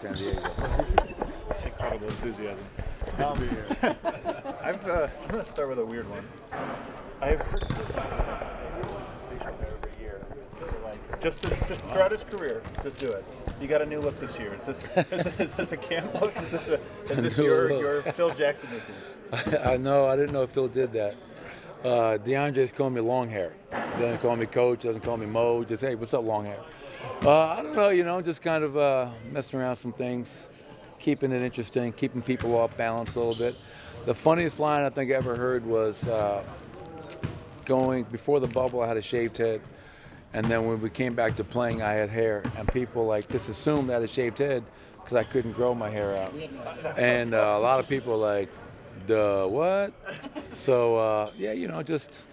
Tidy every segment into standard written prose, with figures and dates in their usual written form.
San Diego. Incredible enthusiasm. I'm going to start with a weird one. I've heard every year. Like, just throughout his career, just do it. You got a new look this year. Is this a camp look? Is this your Phil Jackson routine? I know. I didn't know if Phil did that. DeAndre's calling me long hair. Doesn't call me coach. Doesn't call me Mo. Just, hey, what's up, long hair? I don't know. You know, just kind of messing around some things, keeping it interesting, keeping people off balance a little bit. The funniest line I think I ever heard was going before the bubble. I had a shaved head. And then when we came back to playing, I had hair, and people like just assumed I had a shaved head because I couldn't grow my hair out. And a lot of people are like, duh, what? So, yeah, you know, just,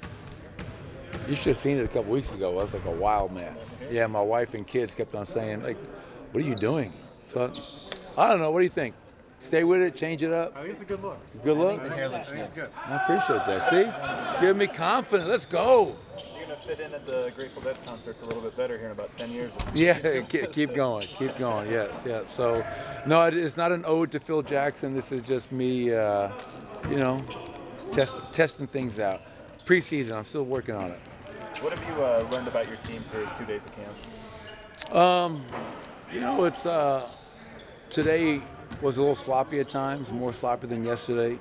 you should have seen it a couple weeks ago. I was like a wild man. Yeah, my wife and kids kept on saying, like, what are you doing? So, I don't know. What do you think? Stay with it, change it up? I think it's a good look. Good look? I think it's good. I appreciate that. See? Give me confidence. Let's go. Fit in at the Grateful Dead concerts a little bit better here in about 10 years. Yeah, keep going, yes, yeah. So, no, it's not an ode to Phil Jackson. This is just me, you know, testing things out. Preseason, I'm still working on it. What have you learned about your team through 2 days of camp? You know, it's today was a little sloppy at times, more sloppy than yesterday.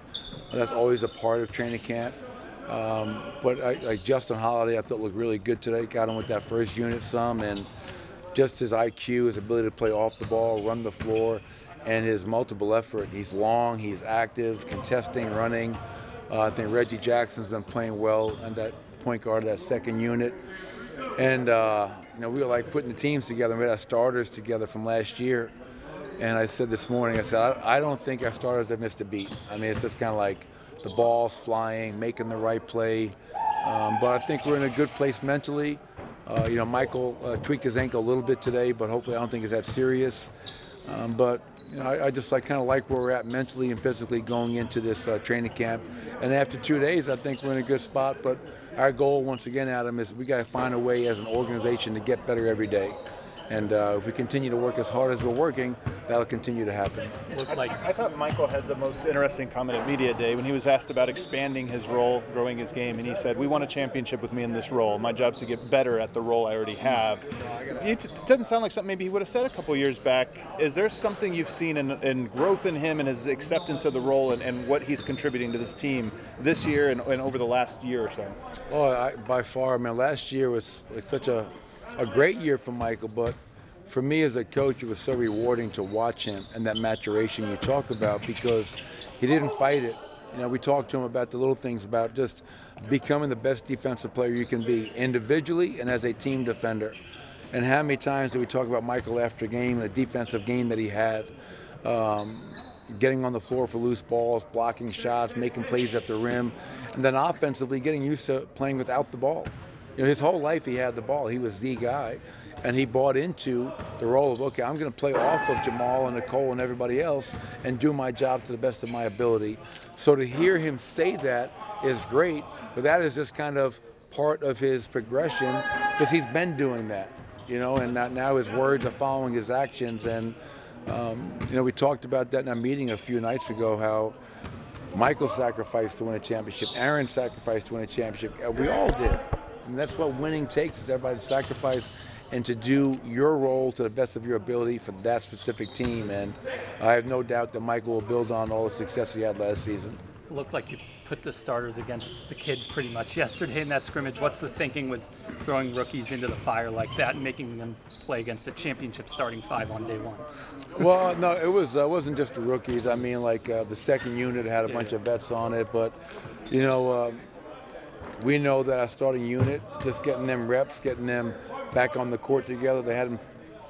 That's always a part of training camp. But like Justin Holiday, I thought looked really good today. Got him with that first unit some, and just his IQ, his ability to play off the ball, run the floor, and his multiple effort. He's long, he's active, contesting, running. I think Reggie Jackson's been playing well and that point guard of that second unit. And you know, we were like putting the teams together. We had our starters together from last year. And I said this morning, I said, I don't think our starters have missed a beat. I mean, it's just kind of like the ball's flying, making the right play. But I think we're in a good place mentally. You know, Michael tweaked his ankle a little bit today, but hopefully I don't think it's that serious. But you know, I just kind of like where we're at mentally and physically going into this training camp. And after 2 days, I think we're in a good spot. But our goal, once again, Adam, is we got to find a way as an organization to get better every day. And if we continue to work as hard as we're working, that'll continue to happen. I thought Michael had the most interesting comment at Media Day when he was asked about expanding his role, growing his game, and he said, we won a championship with me in this role. My job's to get better at the role I already have. It doesn't sound like something maybe he would have said a couple years back. Is there something you've seen in growth in him and his acceptance of the role and what he's contributing to this team this year and over the last year or so? Oh, by far, man. Last year was such a great year for Michael, but for me as a coach, it was so rewarding to watch him and that maturation you talk about, because he didn't fight it. You know, we talked to him about the little things, about just becoming the best defensive player you can be individually and as a team defender. And how many times did we talk about Michael after a game, the defensive game that he had, getting on the floor for loose balls, blocking shots, making plays at the rim, and then offensively getting used to playing without the ball. You know, his whole life he had the ball. He was the guy. And he bought into the role of, okay, I'm going to play off of Jamal and Nicole and everybody else and do my job to the best of my ability. So to hear him say that is great, but that is just kind of part of his progression because he's been doing that, you know, and now his words are following his actions. And, you know, we talked about that in a meeting a few nights ago, how Michael sacrificed to win a championship, Aaron sacrificed to win a championship. We all did. And that's what winning takes, is everybody to sacrifice and to do your role to the best of your ability for that specific team. And I have no doubt that Michael will build on all the success he had last season. It looked like you put the starters against the kids pretty much yesterday in that scrimmage. What's the thinking with throwing rookies into the fire like that and making them play against a championship starting five on day one? Well, no, it wasn't just the rookies. I mean, like the second unit had a bunch of vets on it, but you know, we know that our starting unit, just getting them reps, getting them back on the court together. They hadn't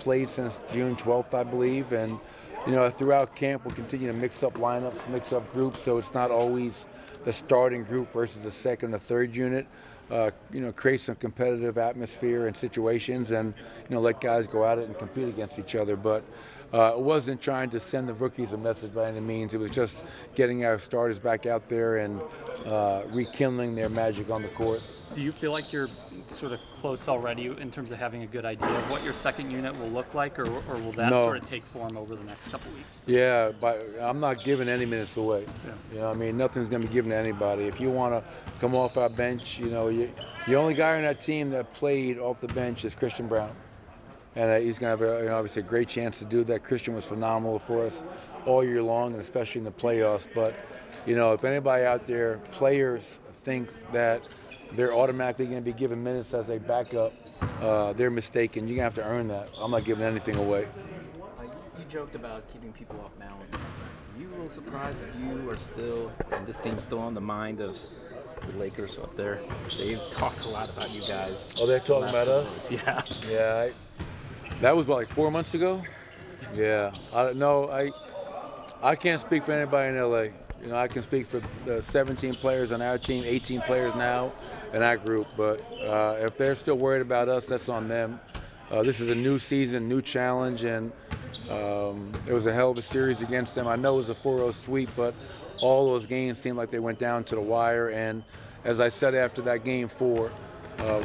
played since June 12th, I believe, and you know, throughout camp we'll continue to mix up lineups, mix up groups, so it's not always the starting group versus the second or third unit. You know, create some competitive atmosphere and situations, and you know, let guys go at it and compete against each other. But it wasn't trying to send the rookies a message by any means. It was just getting our starters back out there and rekindling their magic on the court. Do you feel like you're sort of close already in terms of having a good idea of what your second unit will look like, or will that No. sort of take form over the next couple weeks? Yeah, but I'm not giving any minutes away. Yeah. You know, I mean, nothing's going to be given to anybody. If you want to come off our bench, you know, the only guy on that team that played off the bench is Christian Brown. And he's going to have, obviously, a great chance to do that. Christian was phenomenal for us all year long, and especially in the playoffs. But, you know, if anybody out there, players think that they're automatically going to be given minutes as a backup, they're mistaken. You're going to have to earn that. I'm not giving anything away. You joked about keeping people off balance. Are you a little surprised that you are still, and this team's still on the mind of the Lakers up there? They've talked a lot about you guys. Oh, they're talking about us? Yeah. Yeah. That was, what, like 4 months ago? Yeah. I can't speak for anybody in L.A. You know, I can speak for the 17 players on our team, 18 players now in our group. But if they're still worried about us, that's on them. This is a new season, new challenge, and it was a hell of a series against them. I know it was a 4-0 sweep, but all those games seemed like they went down to the wire. And as I said after that game 4,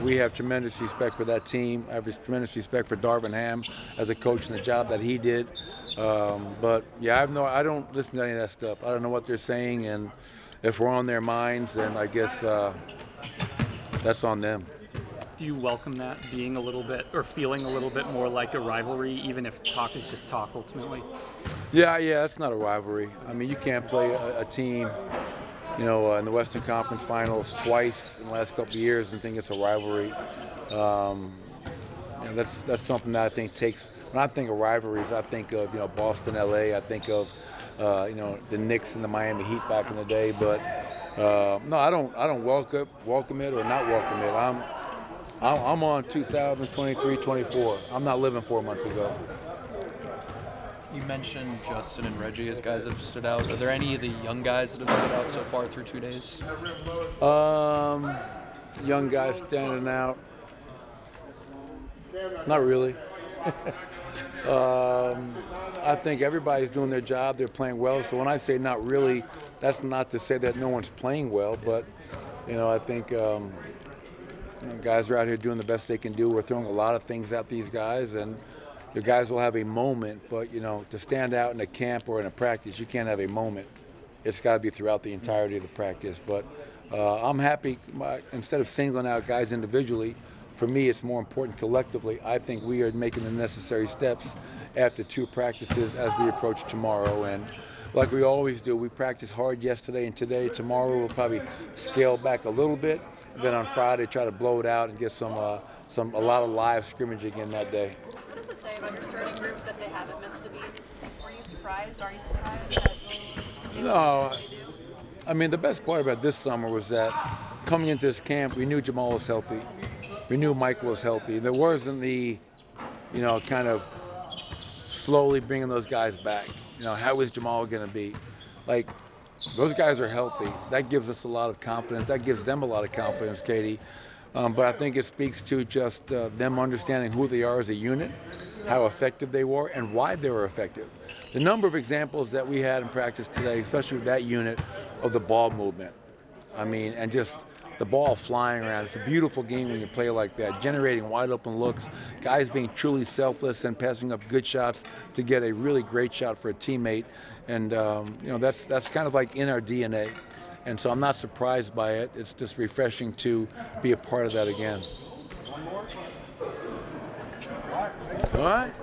we have tremendous respect for that team. I have tremendous respect for Darvin Ham as a coach and the job that he did. But yeah, I don't listen to any of that stuff. I don't know what they're saying, and if we're on their minds, then I guess that's on them. Do you welcome that being a little bit, or feeling a little bit more like a rivalry, even if talk is just talk ultimately? Yeah, that's not a rivalry. I mean, you can't play a team, you know, in the Western Conference Finals twice in the last couple of years and think it's a rivalry. You know, that's something that I think takes. When I think of rivalries, I think of, you know, Boston, LA. I think of you know, the Knicks and the Miami Heat back in the day. But no, I don't welcome it or not welcome it. I'm on 2023-24. I'm not living 4 months ago. You mentioned Justin and Reggie as guys that have stood out. Are there any of the young guys that have stood out so far through 2 days? Young guys standing out. Not really. I think everybody's doing their job. They're playing well. So when I say not really, that's not to say that no one's playing well. But, you know, I think you know, guys are out here doing the best they can do. We're throwing a lot of things at these guys, and the guys will have a moment. But, you know, to stand out in a camp or in a practice, you can't have a moment. It's got to be throughout the entirety of the practice. But I'm happy. Instead of singling out guys individually, for me, it's more important collectively. I think we are making the necessary steps after 2 practices as we approach tomorrow. And like we always do, we practice hard yesterday and today. Tomorrow we'll probably scale back a little bit. And then on Friday, try to blow it out and get a lot of live scrimmage again that day. What does it say about your starting group that they haven't missed a beat? Were you surprised? Are you surprised that they No. do? I mean, the best part about this summer was that coming into this camp, we knew Jamal was healthy. We knew Michael was healthy. There wasn't the, you know, kind of slowly bringing those guys back. You know, how is Jamal going to be? Like, those guys are healthy. That gives us a lot of confidence. That gives them a lot of confidence, Katie. But I think it speaks to just them understanding who they are as a unit, how effective they were, and why they were effective. The number of examples that we had in practice today, especially with that unit, of the ball movement. I mean, and just the ball flying around. It's a beautiful game when you play like that, generating wide open looks, guys being truly selfless and passing up good shots to get a really great shot for a teammate. And you know, that's kind of like in our DNA. And so I'm not surprised by it. It's just refreshing to be a part of that again. All right.